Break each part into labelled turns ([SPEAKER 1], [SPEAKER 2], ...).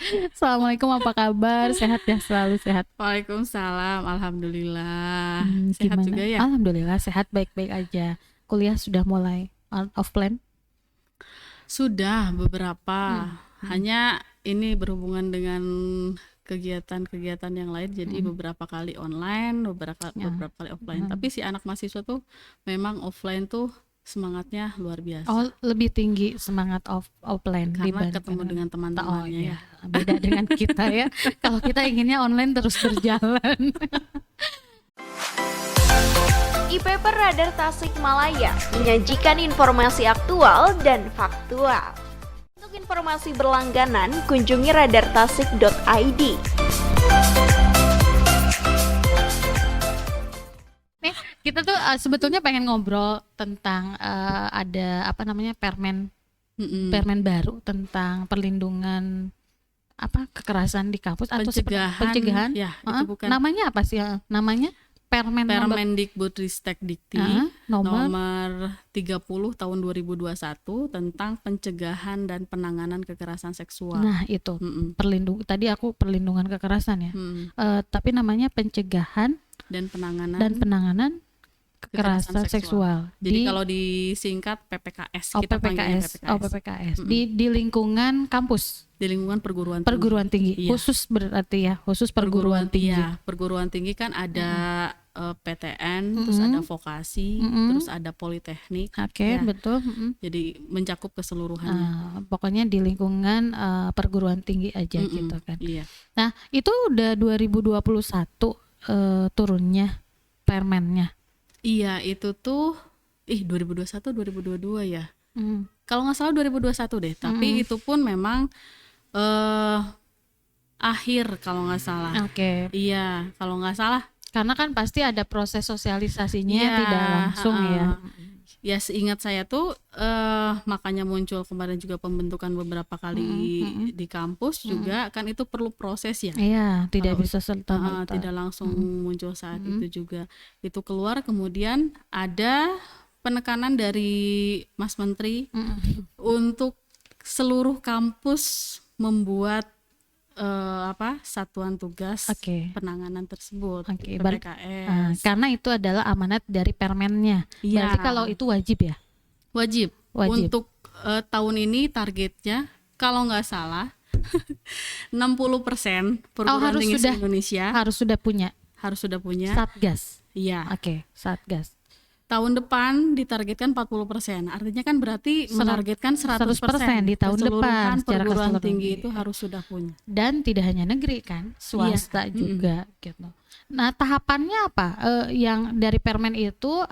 [SPEAKER 1] Assalamualaikum, apa kabar? Sehat ya, selalu sehat.
[SPEAKER 2] Waalaikumsalam, alhamdulillah. Sehat
[SPEAKER 1] Gimana?
[SPEAKER 2] juga ya?
[SPEAKER 1] Alhamdulillah sehat, baik-baik aja. Kuliah sudah mulai offline.
[SPEAKER 2] Sudah beberapa.
[SPEAKER 1] Hmm.
[SPEAKER 2] Hanya ini berhubungan dengan kegiatan-kegiatan yang lain, jadi
[SPEAKER 1] Hmm.
[SPEAKER 2] beberapa kali online,
[SPEAKER 1] Ya.
[SPEAKER 2] beberapa kali offline.
[SPEAKER 1] Hmm.
[SPEAKER 2] Tapi si anak mahasiswa tuh memang offline tuh semangatnya luar
[SPEAKER 1] Oh,
[SPEAKER 2] biasa.
[SPEAKER 1] lebih tinggi semangat offline
[SPEAKER 2] Karena ketemu
[SPEAKER 1] dibandingkan.
[SPEAKER 2] dengan
[SPEAKER 1] Oh
[SPEAKER 2] teman-temannya
[SPEAKER 1] iya,
[SPEAKER 2] ya.
[SPEAKER 1] beda dengan kita ya. Kalau kita inginnya online terus berjalan.
[SPEAKER 3] IPP Radar Tasikmalaya menyajikan informasi aktual dan faktual. Untuk informasi berlangganan, kunjungi radartasik.id.
[SPEAKER 1] Nih, kita tuh sebetulnya pengen ngobrol tentang ada apa namanya permen baru tentang perlindungan kekerasan di kampus atau pencegahan.
[SPEAKER 2] Ya, itu bukan
[SPEAKER 1] Namanya apa sih? Namanya
[SPEAKER 2] Permendikbudristek Dikti
[SPEAKER 1] nomor
[SPEAKER 2] nomor 30 tahun 2021 tentang pencegahan dan penanganan kekerasan seksual.
[SPEAKER 1] Nah, itu tadi aku perlindungan kekerasan ya. Tapi namanya pencegahan
[SPEAKER 2] dan
[SPEAKER 1] penanganan kekerasan seksual.
[SPEAKER 2] Jadi kalau disingkat PPKS, kita panggilnya PPKS.
[SPEAKER 1] PPKS. Di lingkungan kampus,
[SPEAKER 2] di lingkungan perguruan
[SPEAKER 1] tinggi.
[SPEAKER 2] Iya.
[SPEAKER 1] Khusus berarti ya, khusus perguruan tinggi.
[SPEAKER 2] Iya, perguruan tinggi kan ada PTN, terus ada vokasi, terus ada politeknik.
[SPEAKER 1] Oke,
[SPEAKER 2] ya.
[SPEAKER 1] betul.
[SPEAKER 2] Jadi mencakup keseluruhannya.
[SPEAKER 1] Pokoknya di lingkungan perguruan tinggi aja gitu kan.
[SPEAKER 2] Iya.
[SPEAKER 1] Nah, itu udah 2021 turunnya permennya.
[SPEAKER 2] Iya, itu tuh 2021 2022 ya. Kalau nggak salah 2021 deh, tapi itu pun memang akhir kalau nggak salah.
[SPEAKER 1] Oke.
[SPEAKER 2] Iya, kalau nggak salah.
[SPEAKER 1] Karena kan pasti ada proses sosialisasinya tidak langsung ya.
[SPEAKER 2] Ya, seingat saya tuh makanya muncul kemarin juga pembentukan beberapa kali di kampus juga kan itu perlu proses ya.
[SPEAKER 1] Iya, tidak bisa serta-merta.
[SPEAKER 2] Tidak langsung muncul saat itu juga. Itu keluar, kemudian ada penekanan dari Mas Menteri untuk seluruh kampus membuat satuan tugas penanganan tersebut, PPKS.
[SPEAKER 1] Karena itu adalah amanat dari permennya.
[SPEAKER 2] Iya.
[SPEAKER 1] Berarti kalau itu wajib ya?
[SPEAKER 2] Wajib. Untuk tahun ini targetnya kalau nggak salah 60% perguruan tinggi Indonesia
[SPEAKER 1] harus sudah punya Satgas.
[SPEAKER 2] Iya.
[SPEAKER 1] Satgas.
[SPEAKER 2] Tahun depan ditargetkan 40%. Artinya kan berarti menargetkan 100%
[SPEAKER 1] di tahun depan secara
[SPEAKER 2] perguruan tinggi itu harus sudah punya.
[SPEAKER 1] Dan tidak hanya negeri kan, swasta juga gitu. Nah, tahapannya apa? Yang dari permen itu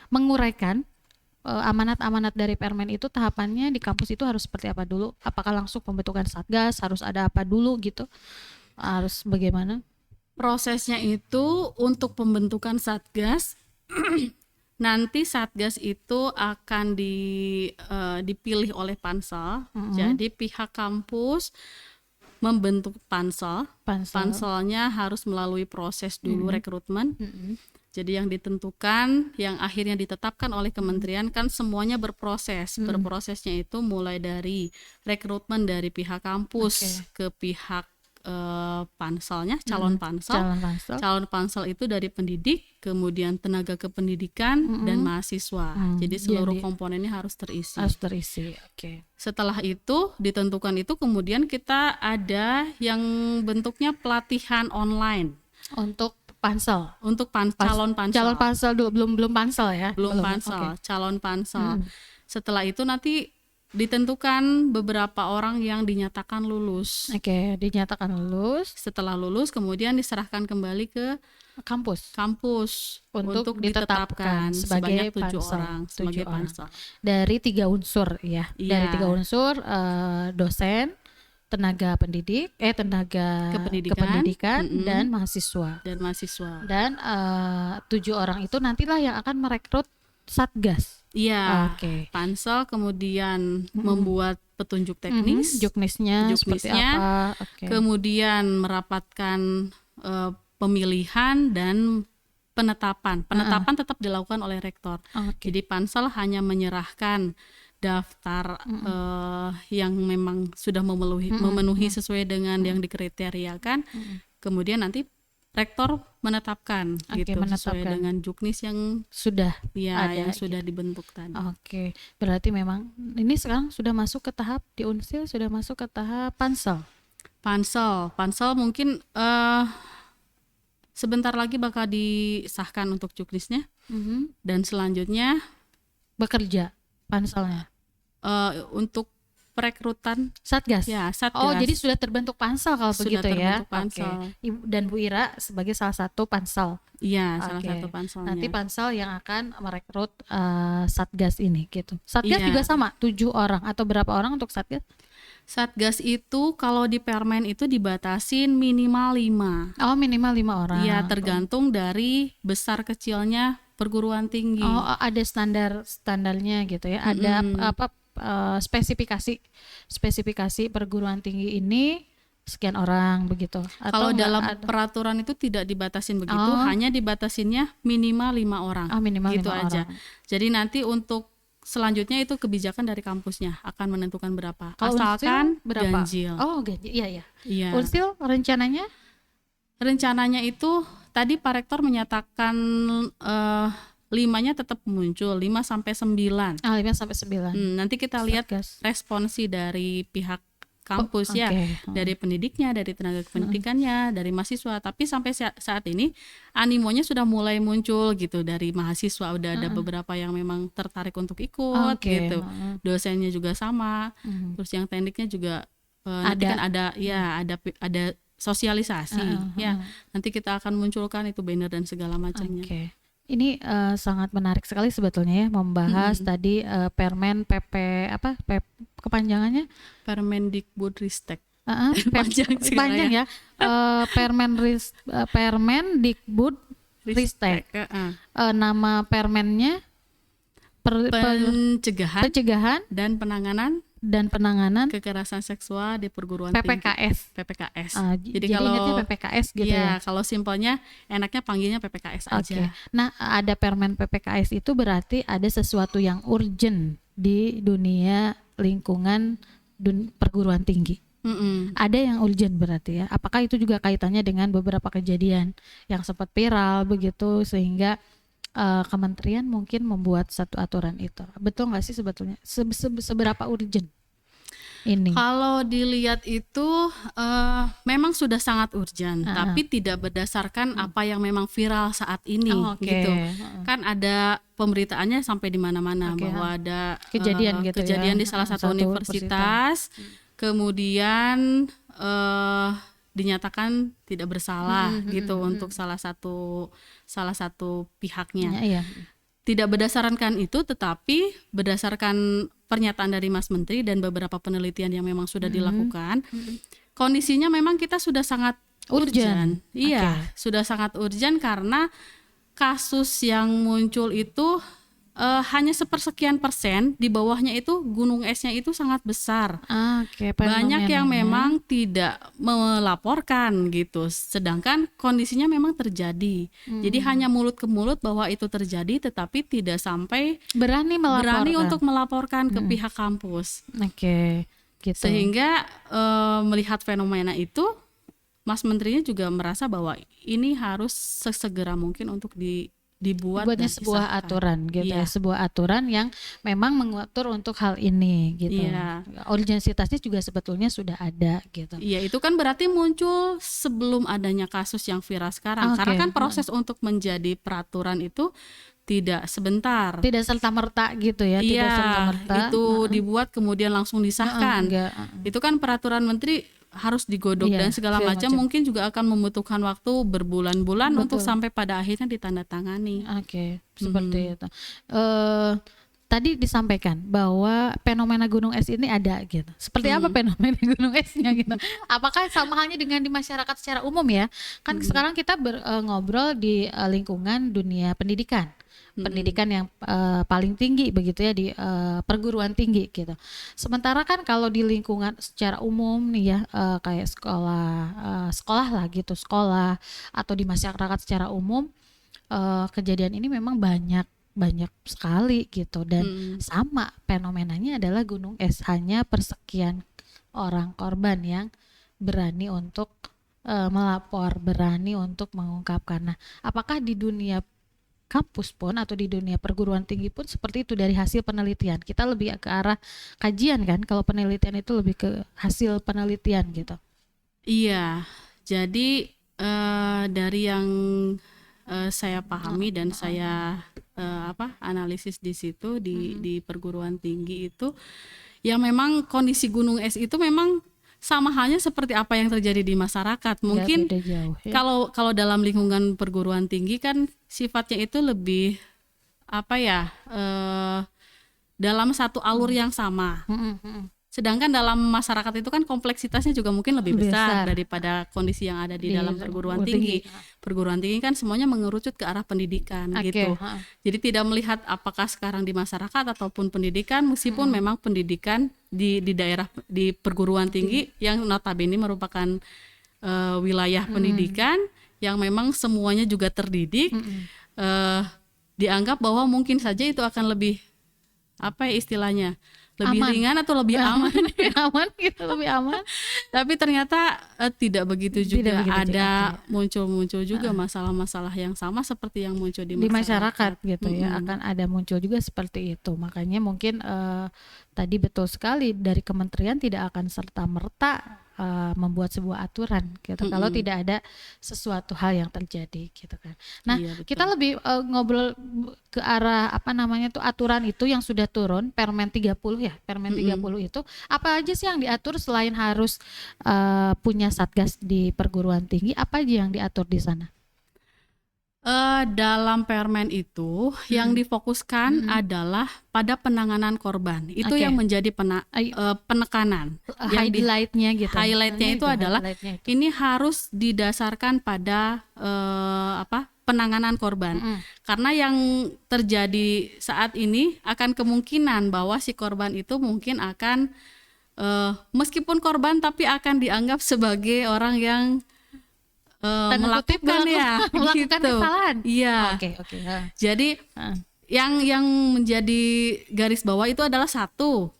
[SPEAKER 1] menguraikan amanat-amanat dari permen itu, tahapannya di kampus itu harus seperti apa dulu? Apakah langsung pembentukan satgas, harus ada apa dulu gitu? Harus bagaimana?
[SPEAKER 2] Prosesnya itu untuk pembentukan satgas nanti satgas itu akan dipilih oleh pansel. Jadi pihak kampus membentuk pansel. Panselnya harus melalui proses dulu rekrutmen. Jadi yang ditentukan, yang akhirnya ditetapkan oleh kementerian kan semuanya berproses. Berprosesnya itu mulai dari rekrutmen dari pihak kampus ke pihak panselnya, calon pansel itu dari pendidik, kemudian tenaga kependidikan dan mahasiswa. Jadi seluruh komponennya harus terisi.
[SPEAKER 1] Oke.
[SPEAKER 2] Setelah itu ditentukan itu, kemudian kita ada yang bentuknya pelatihan online
[SPEAKER 1] untuk pansel.
[SPEAKER 2] Untuk calon pansel
[SPEAKER 1] dulu, belum pansel ya.
[SPEAKER 2] Belum pansel, calon pansel. Setelah itu nanti ditentukan beberapa orang yang dinyatakan lulus.
[SPEAKER 1] Dinyatakan lulus.
[SPEAKER 2] Setelah lulus kemudian diserahkan kembali ke
[SPEAKER 1] kampus
[SPEAKER 2] untuk ditetapkan sebanyak 7 orang sebagai pansel.
[SPEAKER 1] Dari 3 unsur ya. Dari 3 unsur, dosen, tenaga pendidik, tenaga kependidikan dan mahasiswa. Dan 7 orang itu nantilah yang akan merekrut satgas.
[SPEAKER 2] Iya. Pansel kemudian membuat petunjuk teknis,
[SPEAKER 1] juknisnya seperti apa.
[SPEAKER 2] Kemudian merapatkan pemilihan dan penetapan. Penetapan tetap dilakukan oleh rektor. Jadi pansel hanya menyerahkan daftar yang memang sudah memenuhi sesuai dengan yang dikriteriakan, kemudian nanti rektor menetapkan gitu sesuai dengan juknis yang
[SPEAKER 1] sudah
[SPEAKER 2] ada, yang sudah dibentuk tadi.
[SPEAKER 1] Oke, berarti memang ini sekarang sudah masuk ke tahap di Unsil, sudah masuk ke tahap pansel.
[SPEAKER 2] Pansel mungkin sebentar lagi bakal disahkan untuk juknisnya, dan selanjutnya
[SPEAKER 1] bekerja panselnya
[SPEAKER 2] untuk perekrutan
[SPEAKER 1] satgas.
[SPEAKER 2] Ya, satgas.
[SPEAKER 1] Oh, jadi sudah terbentuk pansel kalau
[SPEAKER 2] sudah
[SPEAKER 1] begitu ya.
[SPEAKER 2] Pansel.
[SPEAKER 1] Ibu dan Bu Ira sebagai salah satu pansel.
[SPEAKER 2] Iya, salah satu panselnya.
[SPEAKER 1] Nanti pansel yang akan merekrut satgas ini gitu. Satgas juga sama 7 orang atau berapa orang untuk satgas?
[SPEAKER 2] Satgas itu kalau di Permen itu dibatasin minimal 5.
[SPEAKER 1] Oh, minimal 5 orang.
[SPEAKER 2] Iya, tergantung dari besar kecilnya perguruan tinggi.
[SPEAKER 1] Oh, ada standarnya gitu ya. Ada spesifikasi perguruan tinggi ini sekian orang begitu.
[SPEAKER 2] Kalau dalam peraturan itu tidak dibatasin begitu, hanya dibatasinnya minimal 5 orang.
[SPEAKER 1] Oh, minimal
[SPEAKER 2] gitu
[SPEAKER 1] 5
[SPEAKER 2] aja.
[SPEAKER 1] Orang.
[SPEAKER 2] Jadi nanti untuk selanjutnya itu kebijakan dari kampusnya akan menentukan berapa.
[SPEAKER 1] Kalau
[SPEAKER 2] asalkan
[SPEAKER 1] berapa?
[SPEAKER 2] ganjil.
[SPEAKER 1] Oh, ganjil. Iya.
[SPEAKER 2] Unsil rencananya itu tadi Pak Rektor menyatakan 5-nya tetap muncul, 5-9.
[SPEAKER 1] 5-9.
[SPEAKER 2] Nanti kita lihat responsi dari pihak kampus dari pendidiknya, dari tenaga kependidikannya, dari mahasiswa. Tapi sampai saat ini animonya sudah mulai muncul gitu dari mahasiswa. Udah ada beberapa yang memang tertarik untuk ikut gitu. Dosennya juga sama. Terus yang tekniknya juga nanti kan ada sosialisasi. Nanti kita akan munculkan itu banner dan segala macamnya.
[SPEAKER 1] Ini sangat menarik sekali sebetulnya ya, membahas tadi Permen PP kepanjangannya?
[SPEAKER 2] Permendikbudristek.
[SPEAKER 1] Panjang ya. Permendikbudristek. Nama permennya
[SPEAKER 2] pencegahan dan penanganan kekerasan seksual di perguruan tinggi. PPKS.
[SPEAKER 1] Jadi kalau ingatnya PPKS gitu ya.
[SPEAKER 2] Kalau simpelnya enaknya panggilnya PPKS aja.
[SPEAKER 1] Nah, ada permen PPKS itu berarti ada sesuatu yang urgent di dunia lingkungan perguruan tinggi. Ada yang urgent berarti ya. Apakah itu juga kaitannya dengan beberapa kejadian yang sempat viral begitu sehingga kementerian mungkin membuat satu aturan itu? Betul nggak sih sebetulnya? Seberapa urgent ini?
[SPEAKER 2] Kalau dilihat itu memang sudah sangat urgent, tapi tidak berdasarkan apa yang memang viral saat ini gitu. Kan ada pemberitaannya sampai di mana-mana bahwa ada kejadian di salah satu universitas. Kemudian dinyatakan tidak bersalah gitu untuk salah satu pihaknya. Tidak berdasarkan itu, tetapi berdasarkan pernyataan dari Mas Menteri dan beberapa penelitian yang memang sudah dilakukan, kondisinya memang kita sudah sangat urgent. Iya, sudah sangat urgent karena kasus yang muncul itu hanya sepersekian persen, di bawahnya itu gunung esnya itu sangat besar. Banyak yang memang tidak melaporkan gitu, sedangkan kondisinya memang terjadi. Jadi hanya mulut ke mulut bahwa itu terjadi, tetapi tidak sampai berani untuk melaporkan ke pihak kampus.
[SPEAKER 1] Gitu.
[SPEAKER 2] Sehingga melihat fenomena itu, Mas Menterinya juga merasa bahwa ini harus sesegera mungkin untuk dibuatnya
[SPEAKER 1] sebuah aturan gitu ya, sebuah aturan yang memang mengatur untuk hal ini gitu. Urgensitasnya juga sebetulnya sudah ada gitu.
[SPEAKER 2] Iya, itu kan berarti muncul sebelum adanya kasus yang viral sekarang. Karena kan proses untuk menjadi peraturan itu tidak sebentar.
[SPEAKER 1] Tidak serta-merta gitu ya, tidak serta-merta.
[SPEAKER 2] Itu dibuat kemudian langsung disahkan. Itu kan peraturan menteri harus digodok dan segala macam, mungkin juga akan membutuhkan waktu berbulan-bulan untuk sampai pada akhirnya ditandatangani.
[SPEAKER 1] Seperti itu. Tadi disampaikan bahwa fenomena gunung es ini ada gitu. Seperti apa fenomena gunung esnya gitu? Apakah sama halnya dengan di masyarakat secara umum ya? Kan sekarang kita ngobrol di lingkungan dunia pendidikan. Pendidikan yang paling tinggi begitu ya, di perguruan tinggi gitu. Sementara kan kalau di lingkungan secara umum nih ya, kayak sekolah lah gitu, sekolah atau di masyarakat secara umum, kejadian ini memang banyak banyak sekali gitu, dan sama fenomenanya adalah gunung es, hanya persekian orang korban yang berani untuk melapor, berani untuk mengungkapkan. Nah, apakah di dunia kampus pun atau di dunia perguruan tinggi pun seperti itu dari hasil penelitian? Kita lebih ke arah kajian kan, kalau penelitian itu lebih ke hasil penelitian gitu.
[SPEAKER 2] Iya, jadi dari yang saya pahami dan saya analisis di situ di perguruan tinggi itu, yang memang kondisi gunung es itu memang sama halnya seperti apa yang terjadi di masyarakat. Mungkin jauh, ya. Kalau dalam lingkungan perguruan tinggi kan sifatnya itu lebih dalam satu alur yang sama. Sedangkan dalam masyarakat itu kan kompleksitasnya juga mungkin lebih besar daripada kondisi yang ada di dalam perguruan tinggi. Perguruan tinggi kan semuanya mengerucut ke arah pendidikan gitu. Jadi tidak melihat apakah sekarang di masyarakat ataupun pendidikan, meskipun memang pendidikan di daerah di perguruan tinggi yang notabene merupakan wilayah pendidikan yang memang semuanya juga terdidik, dianggap bahwa mungkin saja itu akan lebih istilahnya lebih aman, ringan atau lebih aman,
[SPEAKER 1] lebih aman.
[SPEAKER 2] Tapi ternyata tidak begitu juga. Ada muncul juga masalah-masalah yang sama seperti yang muncul di masyarakat
[SPEAKER 1] gitu ya. Akan ada muncul juga seperti itu. Makanya mungkin tadi betul sekali, dari kementerian tidak akan serta-merta membuat sebuah aturan gitu kalau tidak ada sesuatu hal yang terjadi gitu kan. Nah, kita lebih ngobrol ke arah aturan itu yang sudah turun, Permen 30 ya. Permen 30 itu apa aja sih yang diatur selain harus punya satgas di perguruan tinggi? Apa aja yang diatur di sana?
[SPEAKER 2] Dalam permen itu yang difokuskan adalah pada penanganan korban. Itu yang menjadi penekanan.
[SPEAKER 1] Highlightnya gitu.
[SPEAKER 2] Highlightnya itu adalah ini harus didasarkan pada penanganan korban. Karena yang terjadi saat ini akan kemungkinan bahwa si korban itu mungkin akan meskipun korban tapi akan dianggap sebagai orang yang melakukan
[SPEAKER 1] kesalahan.
[SPEAKER 2] Iya.
[SPEAKER 1] Oke.
[SPEAKER 2] Jadi yang menjadi garis bawah itu adalah satu,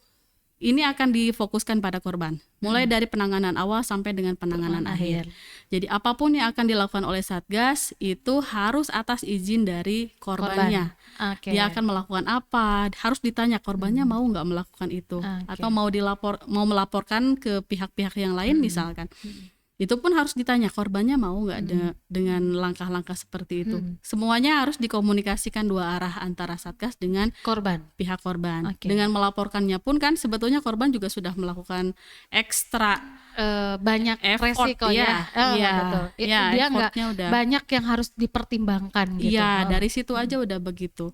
[SPEAKER 2] ini akan difokuskan pada korban, mulai dari penanganan awal sampai dengan penanganan akhir. Jadi apapun yang akan dilakukan oleh Satgas itu harus atas izin dari korbannya. Dia akan melakukan apa, harus ditanya korbannya mau nggak melakukan itu, atau mau melaporkan ke pihak-pihak yang lain misalkan. Itu pun harus ditanya korbannya mau nggak dengan langkah-langkah seperti itu. Semuanya harus dikomunikasikan dua arah antara Satgas dengan pihak korban. Dengan melaporkannya pun kan sebetulnya korban juga sudah melakukan ekstra
[SPEAKER 1] banyak resiko ya. Betul. Dia nggak banyak yang harus dipertimbangkan gitu.
[SPEAKER 2] Iya, dari situ aja udah begitu.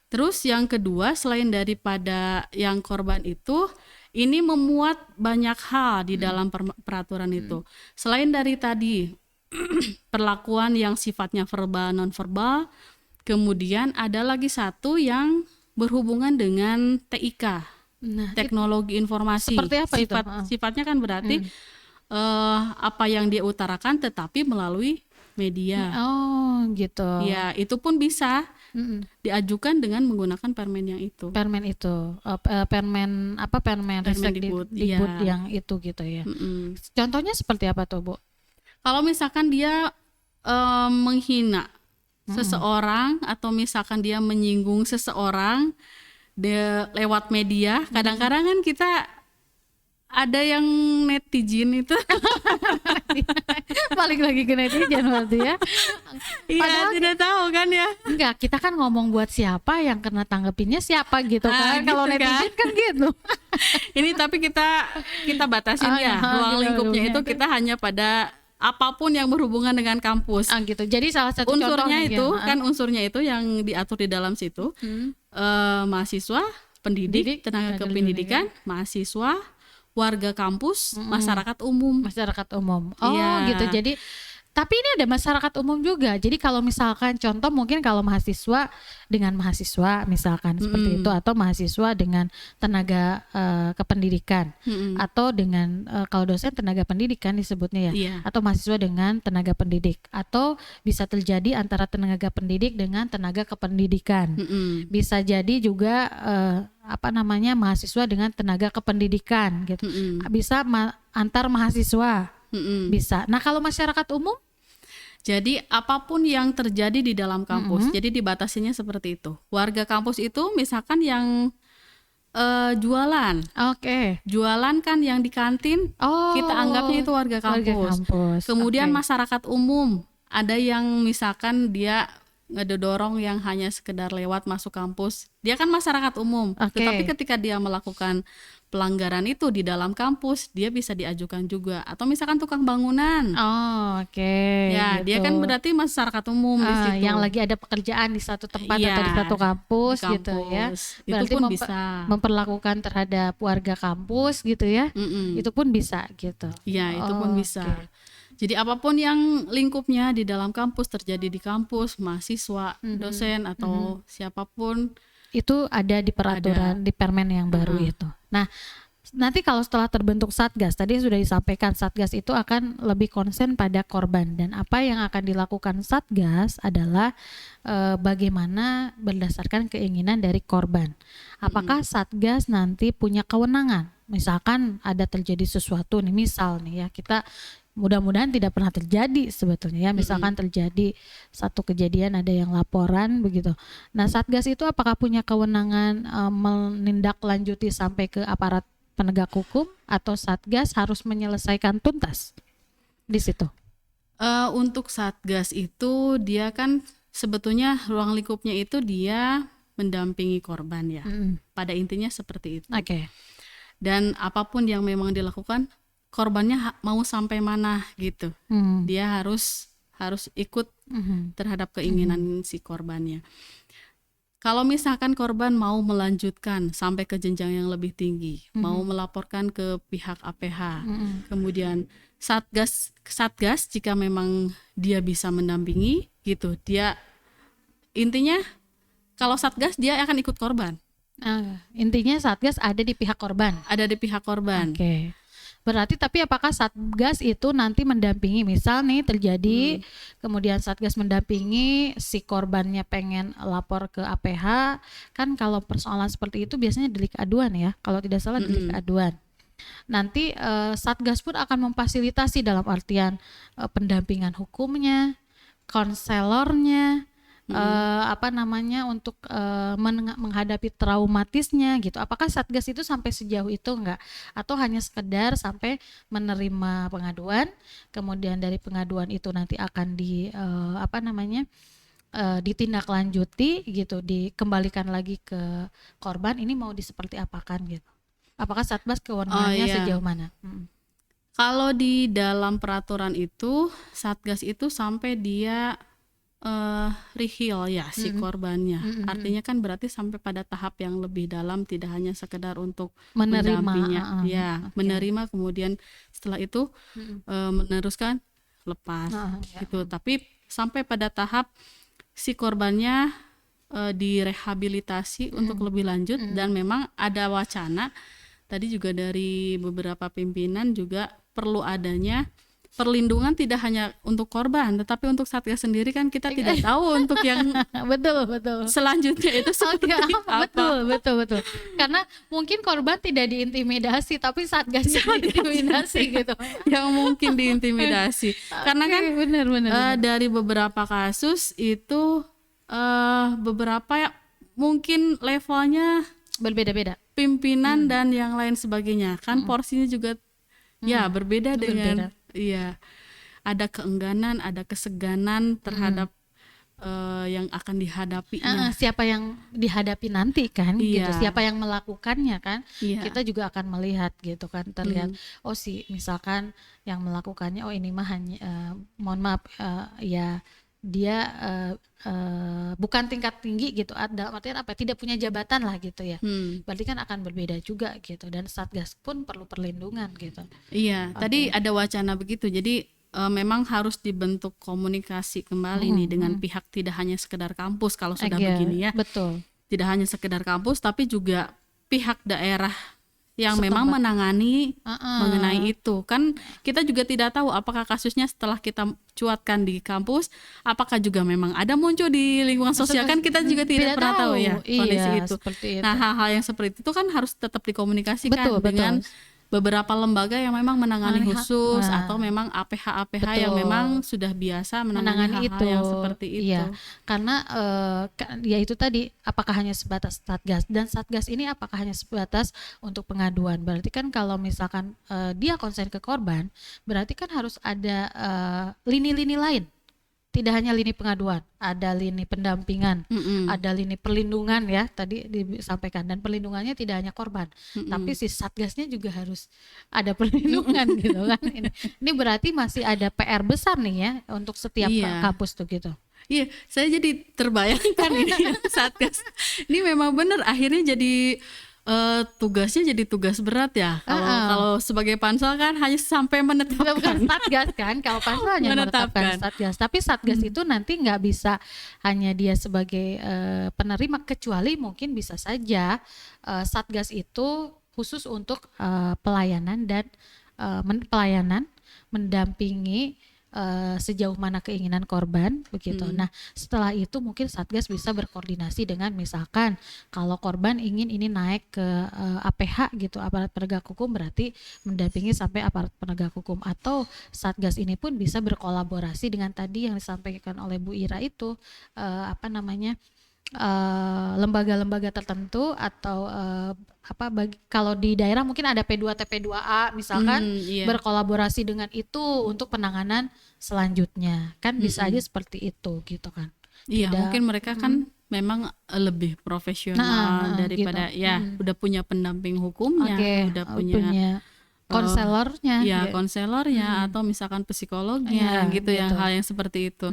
[SPEAKER 2] Terus yang kedua, selain daripada yang korban itu, ini memuat banyak hal di dalam peraturan itu. Selain dari tadi perlakuan yang sifatnya verbal non-verbal, kemudian ada lagi satu yang berhubungan dengan TIK, teknologi informasi.
[SPEAKER 1] Seperti apa itu?
[SPEAKER 2] Sifatnya kan berarti apa yang dia utarakan tetapi melalui media.
[SPEAKER 1] Oh, gitu.
[SPEAKER 2] Ya, itu pun bisa diajukan dengan menggunakan permen yang itu.
[SPEAKER 1] Permen Ristek yang itu gitu ya. Contohnya seperti apa tuh, Bu?
[SPEAKER 2] Kalau misalkan dia menghina seseorang atau misalkan dia menyinggung seseorang lewat media, kadang-kadang kan kita ada yang netizen itu
[SPEAKER 1] balik lagi ke netizen berarti ya.
[SPEAKER 2] Iya, tidak tahu kan ya.
[SPEAKER 1] Enggak, kita kan ngomong buat siapa, yang kena tanggepinnya siapa gitu kan. Kalau netizen kan gitu.
[SPEAKER 2] Ini tapi kita batasin ruang lingkupnya itu kita hanya pada apapun yang berhubungan dengan kampus.
[SPEAKER 1] Gitu. Jadi salah satu
[SPEAKER 2] unsurnya itu kan unsurnya itu yang diatur di dalam situ. Mahasiswa, pendidik, tenaga kependidikan, mahasiswa, warga kampus, masyarakat umum.
[SPEAKER 1] Oh, gitu. Jadi Tapi ini ada masyarakat umum juga. Jadi kalau misalkan contoh mungkin kalau mahasiswa dengan mahasiswa misalkan seperti itu, atau mahasiswa dengan tenaga kependidikan, atau dengan kalau dosen tenaga pendidikan disebutnya ya, atau mahasiswa dengan tenaga pendidik, atau bisa terjadi antara tenaga pendidik dengan tenaga kependidikan. Bisa jadi juga mahasiswa dengan tenaga kependidikan gitu. Bisa antar mahasiswa. Bisa. Nah, kalau masyarakat umum?
[SPEAKER 2] Jadi apapun yang terjadi di dalam kampus, jadi dibatasinya seperti itu. Warga kampus itu misalkan yang jualan. Jualan kan yang di kantin, kita anggapnya itu warga kampus. Kemudian masyarakat umum, ada yang misalkan dia ngedorong yang hanya sekedar lewat masuk kampus, dia kan masyarakat umum. Tetapi ketika dia melakukan pelanggaran itu di dalam kampus, dia bisa diajukan juga. Atau misalkan tukang bangunan. Ya, gitu. Dia kan berarti masyarakat umum di situ.
[SPEAKER 1] Yang lagi ada pekerjaan di satu tempat atau di satu kampus, gitu ya. Berarti
[SPEAKER 2] itu pun bisa
[SPEAKER 1] memperlakukan terhadap warga kampus gitu ya. Itu pun bisa gitu.
[SPEAKER 2] Iya, itu pun bisa. Jadi apapun yang lingkupnya di dalam kampus, terjadi di kampus, mahasiswa, dosen atau siapapun,
[SPEAKER 1] itu ada di peraturan, di permen yang baru itu. Nah, nanti kalau setelah terbentuk Satgas, tadi sudah disampaikan Satgas itu akan lebih konsen pada korban, dan apa yang akan dilakukan Satgas adalah bagaimana berdasarkan keinginan dari korban. Apakah Satgas nanti punya kewenangan? Misalkan ada terjadi sesuatu nih, misal nih ya, kita mudah-mudahan tidak pernah terjadi sebetulnya ya, misalkan terjadi satu kejadian, ada yang laporan begitu. Nah, Satgas itu apakah punya kewenangan menindaklanjuti sampai ke aparat penegak hukum, atau Satgas harus menyelesaikan tuntas di situ?
[SPEAKER 2] Untuk Satgas itu dia kan sebetulnya ruang lingkupnya itu dia mendampingi korban ya. Pada intinya seperti itu. Dan apapun yang memang dilakukan, korbannya mau sampai mana gitu, dia harus ikut terhadap keinginan si korbannya. Kalau misalkan korban mau melanjutkan sampai ke jenjang yang lebih tinggi, mau melaporkan ke pihak APH, kemudian Satgas jika memang dia bisa mendampingi gitu, dia intinya kalau Satgas dia akan ikut korban.
[SPEAKER 1] Intinya Satgas ada di pihak korban.
[SPEAKER 2] Ada di pihak korban.
[SPEAKER 1] Berarti tapi apakah Satgas itu nanti mendampingi, misal nih terjadi kemudian Satgas mendampingi si korbannya pengen lapor ke APH, kan kalau persoalan seperti itu biasanya delik aduan ya, kalau tidak salah delik aduan. Nanti Satgas pun akan memfasilitasi dalam artian pendampingan hukumnya, konselornya, untuk menghadapi traumatisnya gitu. Apakah Satgas itu sampai sejauh itu enggak, atau hanya sekedar sampai menerima pengaduan, kemudian dari pengaduan itu nanti akan ditindaklanjuti gitu, dikembalikan lagi ke korban, ini mau seperti apakan gitu. Apakah Satgas kewenangannya sejauh mana?
[SPEAKER 2] Kalau di dalam peraturan itu Satgas itu sampai dia rihil ya si korbannya. Artinya kan berarti sampai pada tahap yang lebih dalam, tidak hanya sekedar untuk mendampinginya, menerima, kemudian setelah itu meneruskan lepas gitu. Tapi sampai pada tahap si korbannya direhabilitasi untuk lebih lanjut, dan memang ada wacana tadi juga dari beberapa pimpinan juga perlu adanya perlindungan tidak hanya untuk korban, tetapi untuk Satgas sendiri kan kita tidak tahu untuk yang
[SPEAKER 1] betul
[SPEAKER 2] selanjutnya itu seperti apa.
[SPEAKER 1] Betul. Karena mungkin korban tidak diintimidasi, tapi Satgas diintimidasi gitu.
[SPEAKER 2] Yang mungkin diintimidasi. Karena kan benar. Dari beberapa kasus itu beberapa mungkin levelnya
[SPEAKER 1] berbeda-beda.
[SPEAKER 2] Pimpinan dan yang lain sebagainya. Kan porsinya juga berbeda dengan ada keengganan, ada keseganan terhadap yang akan dihadapinya.
[SPEAKER 1] Siapa yang dihadapi nanti kan gitu, siapa yang melakukannya kan, kita juga akan melihat gitu kan, terlihat misalkan yang melakukannya ini mah hanya mohon maaf dia bukan tingkat tinggi gitu, dalam artian tidak punya jabatan lah gitu ya. Berarti kan akan berbeda juga gitu, dan Satgas pun perlu perlindungan gitu.
[SPEAKER 2] Tadi ada wacana begitu. Jadi memang harus dibentuk komunikasi kembali nih dengan pihak, tidak hanya sekedar kampus kalau sudah begini ya.
[SPEAKER 1] Betul.
[SPEAKER 2] Tidak hanya sekedar kampus tapi juga pihak daerah yang memang menangani mengenai itu. Kan kita juga tidak tahu apakah kasusnya setelah kita cuatkan di kampus, apakah juga memang ada muncul di lingkungan sosial, kan kita juga tidak pernah tahu ya kondisi itu. Nah, hal-hal yang seperti itu kan harus tetap dikomunikasikan dengan beberapa lembaga yang memang menangani khusus atau memang APH yang memang sudah biasa menangani hal-hal yang seperti itu.
[SPEAKER 1] Iya, karena ya itu tadi, apakah hanya sebatas Satgas, dan Satgas ini apakah hanya sebatas untuk pengaduan. Berarti kan kalau misalkan dia konsen ke korban, berarti kan harus ada lini-lini lain. Tidak hanya lini pengaduan, ada lini pendampingan, ada lini perlindungan ya tadi disampaikan, dan perlindungannya tidak hanya korban, tapi si Satgasnya juga harus ada perlindungan gitu kan. Ini berarti masih ada PR besar nih ya untuk setiap kampus tuh gitu.
[SPEAKER 2] Iya, saya jadi terbayangkan ini Satgas. Ini memang benar akhirnya jadi tugasnya jadi tugas berat ya. Kalau sebagai Pansel kan hanya sampai menetapkan
[SPEAKER 1] Satgas kan. Kalau Pansel hanya menetapkan Satgas, tapi Satgas itu nanti nggak bisa hanya dia sebagai penerima, kecuali mungkin bisa saja Satgas itu khusus untuk pelayanan dan mendampingi sejauh mana keinginan korban begitu. Nah, setelah itu mungkin Satgas bisa berkoordinasi dengan, misalkan kalau korban ingin ini naik ke APH gitu, aparat penegak hukum, berarti mendampingi sampai aparat penegak hukum, atau Satgas ini pun bisa berkolaborasi dengan tadi yang disampaikan oleh Bu Ira itu lembaga-lembaga tertentu, atau kalau di daerah mungkin ada P2TP2A misalkan, berkolaborasi dengan itu untuk penanganan selanjutnya, kan bisa aja seperti itu gitu kan.
[SPEAKER 2] Iya, mungkin mereka kan memang lebih profesional daripada gitu. Udah punya pendamping hukumnya, udah punya
[SPEAKER 1] konselornya,
[SPEAKER 2] konselornya atau misalkan psikolognya gitu, yang hal yang seperti itu.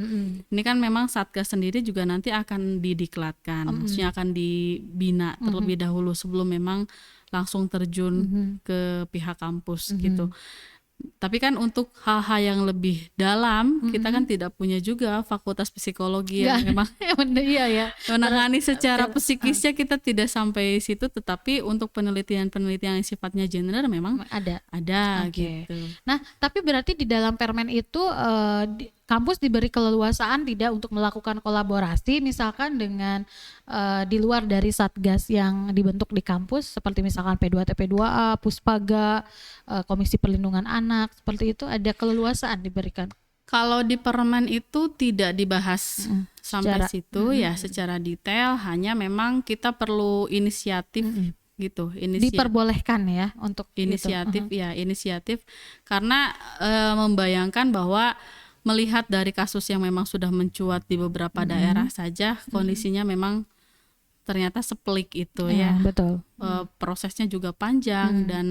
[SPEAKER 2] Ini kan memang Satgas sendiri juga nanti akan didiklatkan, maksudnya akan dibina terlebih dahulu sebelum memang langsung terjun ke pihak kampus gitu. Tapi kan untuk hal-hal yang lebih dalam, kita kan tidak punya juga fakultas psikologi yang memang menangani secara psikisnya, kita tidak sampai situ. Tetapi untuk penelitian-penelitian yang sifatnya general memang ada gitu.
[SPEAKER 1] Nah, tapi berarti di dalam permen itu kampus diberi keleluasaan tidak untuk melakukan kolaborasi misalkan dengan di luar dari Satgas yang dibentuk di kampus, seperti misalkan P2TP2A, Puspaga, Komisi Perlindungan Anak, seperti itu, ada keleluasaan diberikan?
[SPEAKER 2] Kalau di permen itu tidak dibahas sampai situ ya secara detail, hanya memang kita perlu inisiatif gitu.
[SPEAKER 1] Diperbolehkan ya untuk
[SPEAKER 2] inisiatif itu. Inisiatif, karena membayangkan bahwa melihat dari kasus yang memang sudah mencuat di beberapa daerah saja, kondisinya memang ternyata sepelik itu ya.
[SPEAKER 1] Betul.
[SPEAKER 2] Prosesnya juga panjang dan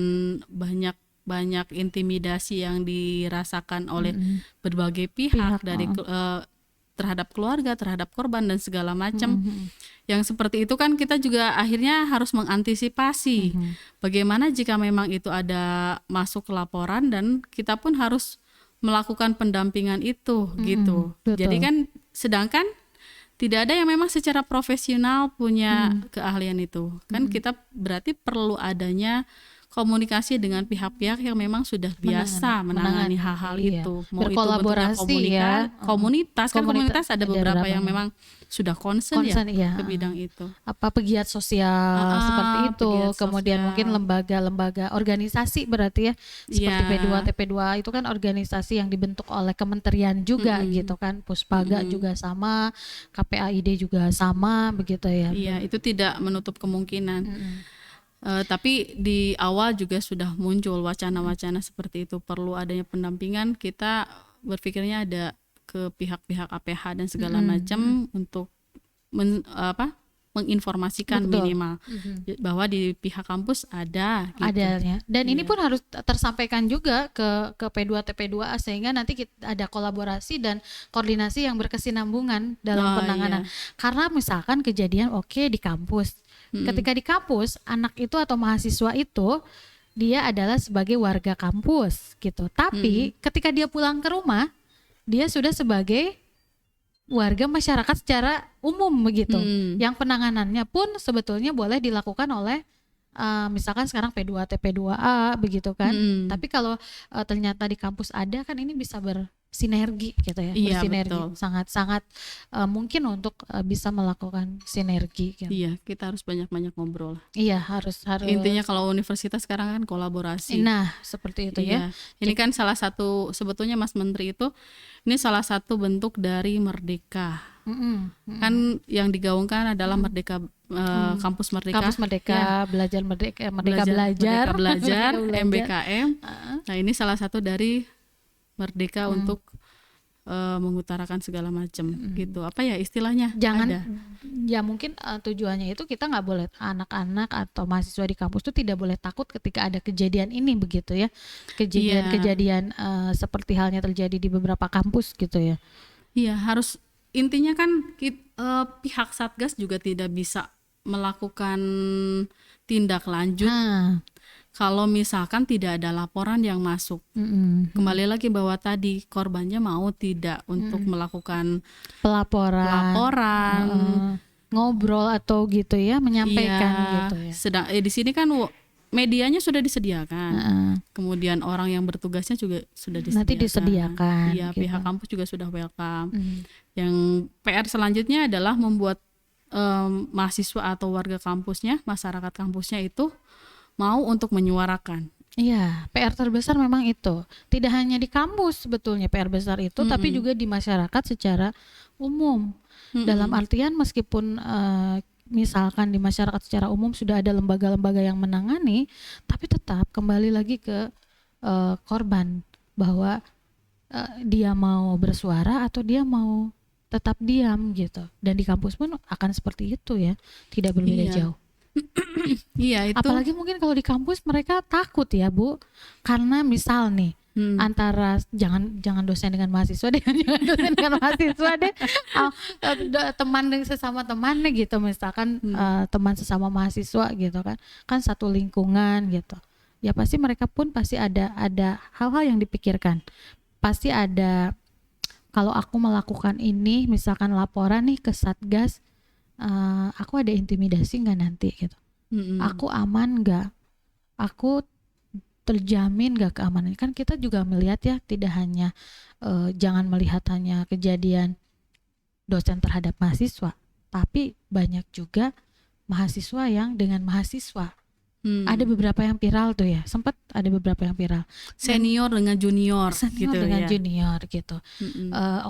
[SPEAKER 2] banyak intimidasi yang dirasakan oleh berbagai pihak dari terhadap keluarga, terhadap korban dan segala macam. Yang seperti itu kan kita juga akhirnya harus mengantisipasi bagaimana jika memang itu ada masuk laporan, dan kita pun harus melakukan pendampingan itu gitu.
[SPEAKER 1] Betul.
[SPEAKER 2] Jadi kan sedangkan tidak ada yang memang secara profesional punya keahlian itu. Kan kita berarti perlu adanya komunikasi dengan pihak-pihak yang memang sudah biasa menangani hal-hal itu.
[SPEAKER 1] Mau berkolaborasi itu
[SPEAKER 2] komunitas ada beberapa yang memang sudah concern ya ke bidang itu.
[SPEAKER 1] Pegiat sosial seperti itu, kemudian mungkin lembaga-lembaga organisasi berarti ya, seperti P2TP2 itu kan organisasi yang dibentuk oleh kementerian juga gitu kan, Puspaga juga sama, KPAID juga sama begitu ya.
[SPEAKER 2] Iya, itu tidak menutup kemungkinan. Tapi di awal juga sudah muncul wacana-wacana seperti itu, perlu adanya pendampingan. Kita berpikirnya ada ke pihak-pihak APH dan segala macam untuk menginformasikan minimal bahwa di pihak kampus ada gitu.
[SPEAKER 1] Adanya. Dan ini pun harus tersampaikan juga ke P2TP2A, sehingga nanti kita ada kolaborasi dan koordinasi yang berkesinambungan dalam penanganan. Karena misalkan kejadian di kampus. Ketika di kampus, anak itu atau mahasiswa itu dia adalah sebagai warga kampus gitu. Tapi ketika dia pulang ke rumah, dia sudah sebagai warga masyarakat secara umum begitu. Yang penanganannya pun sebetulnya boleh dilakukan oleh misalkan sekarang P2T, P2A begitu kan. Tapi kalau ternyata di kampus ada kan, ini bisa bersinergi gitu ya.
[SPEAKER 2] Iya,
[SPEAKER 1] bersinergi
[SPEAKER 2] betul.
[SPEAKER 1] sangat mungkin untuk bisa melakukan sinergi gitu.
[SPEAKER 2] Iya, kita harus banyak-banyak ngobrol.
[SPEAKER 1] Iya, harus
[SPEAKER 2] Intinya kalau universitas sekarang kan kolaborasi.
[SPEAKER 1] Nah, seperti itu ya.
[SPEAKER 2] Ini kan salah satu, sebetulnya Mas Menteri itu ini salah satu bentuk dari Merdeka. Kan yang digaungkan adalah Merdeka, Kampus Merdeka.
[SPEAKER 1] Kampus Merdeka, belajar Merdeka belajar,
[SPEAKER 2] MBKM. Nah, ini salah satu dari Merdeka untuk mengutarakan segala macam gitu. Apa ya istilahnya?
[SPEAKER 1] Jangan
[SPEAKER 2] ada.
[SPEAKER 1] Ya mungkin tujuannya itu kita nggak boleh, anak-anak atau mahasiswa di kampus itu tidak boleh takut ketika ada kejadian ini begitu ya. Kejadian seperti halnya terjadi di beberapa kampus gitu ya.
[SPEAKER 2] Iya, harus, intinya kan pihak Satgas juga tidak bisa melakukan tindak lanjut kalau misalkan tidak ada laporan yang masuk. Kembali lagi bahwa tadi korbannya mau tidak untuk melakukan
[SPEAKER 1] pelaporan, ngobrol atau gitu ya, menyampaikan gitu ya.
[SPEAKER 2] Sedang di sini kan medianya sudah disediakan, kemudian orang yang bertugasnya juga sudah disediakan.
[SPEAKER 1] Nanti disediakan.
[SPEAKER 2] Iya,
[SPEAKER 1] gitu.
[SPEAKER 2] pihak kampus juga sudah welcome. Yang PR selanjutnya adalah membuat mahasiswa atau warga kampusnya, masyarakat kampusnya itu mau untuk menyuarakan.
[SPEAKER 1] Iya, PR terbesar memang itu. Tidak hanya di kampus sebetulnya PR besar itu, tapi juga di masyarakat secara umum. Dalam artian meskipun misalkan di masyarakat secara umum sudah ada lembaga-lembaga yang menangani, tapi tetap kembali lagi ke korban, bahwa dia mau bersuara atau dia mau tetap diam gitu. Dan di kampus pun akan seperti itu ya, tidak berbeda jauh.
[SPEAKER 2] Iya, itu.
[SPEAKER 1] Apalagi mungkin kalau di kampus mereka takut ya Bu, karena misal nih antara jangan dosen dengan mahasiswa deh, jangan dosen dengan mahasiswa deh, teman dengan sesama temannya gitu, misalkan teman sesama mahasiswa gitu kan satu lingkungan gitu. Ya pasti mereka pun pasti ada hal-hal yang dipikirkan. Pasti ada, kalau aku melakukan ini, misalkan laporan nih ke Satgas, aku ada intimidasi nggak nanti gitu, aku aman nggak, aku terjamin nggak keamanan. Kan kita juga melihat ya, tidak hanya jangan melihat hanya kejadian dosen terhadap mahasiswa, tapi banyak juga mahasiswa yang dengan mahasiswa. Ada beberapa yang viral tuh ya, sempat ada beberapa yang viral,
[SPEAKER 2] senior dengan junior
[SPEAKER 1] gitu dengan junior gitu.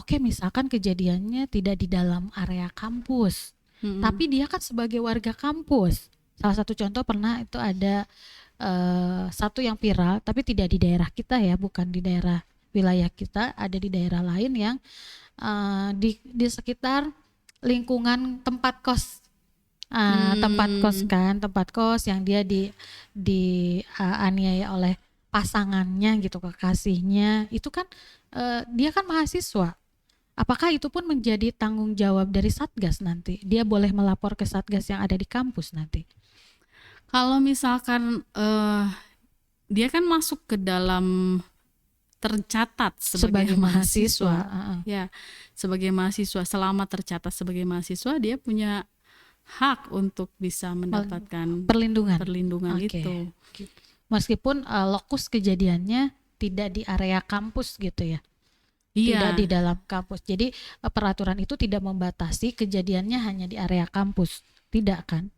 [SPEAKER 1] Oke, misalkan kejadiannya tidak di dalam area kampus, tapi dia kan sebagai warga kampus. Salah satu contoh pernah itu ada satu yang viral, tapi tidak di daerah kita ya, bukan di daerah wilayah kita, ada di daerah lain yang di sekitar lingkungan tempat kos. Tempat kos yang dia aniaya oleh pasangannya gitu, kekasihnya. Itu kan dia kan mahasiswa. Apakah itu pun menjadi tanggung jawab dari Satgas nanti? Dia boleh melapor ke Satgas yang ada di kampus nanti?
[SPEAKER 2] Kalau misalkan dia kan masuk ke dalam, tercatat sebagai mahasiswa. Ya, sebagai mahasiswa, selama tercatat sebagai mahasiswa, dia punya hak untuk bisa mendapatkan perlindungan itu.
[SPEAKER 1] Meskipun lokus kejadiannya tidak di area kampus gitu ya. Tidak di dalam kampus. Jadi peraturan itu tidak membatasi kejadiannya hanya di area kampus, tidak kan?